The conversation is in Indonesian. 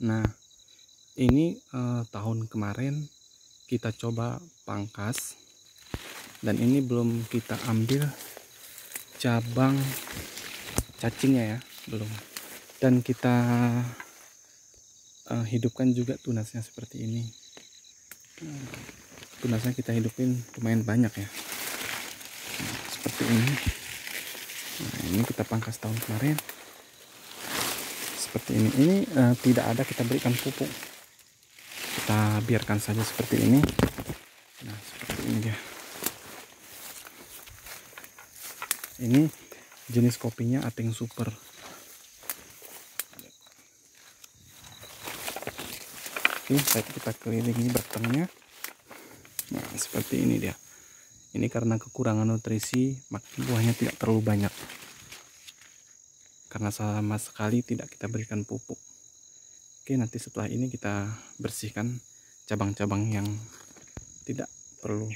Nah, ini tahun kemarin kita coba pangkas, dan ini belum kita ambil cabang cacingnya ya, belum. Dan kita hidupkan juga tunasnya seperti ini. Tunasnya kita hidupin lumayan banyak ya, seperti ini. Nah, ini kita pangkas tahun kemarin seperti ini. Ini tidak ada kita berikan pupuk, kita biarkan saja seperti ini. Nah, seperti ini dia. Ini jenis kopinya Ating Super. Oke, kita kelilingi batangnya. Nah, seperti ini dia. Ini karena kekurangan nutrisi, maka buahnya tidak terlalu banyak. Karena sama sekali tidak kita berikan pupuk. Oke, nanti setelah ini kita bersihkan cabang-cabang yang tidak perlu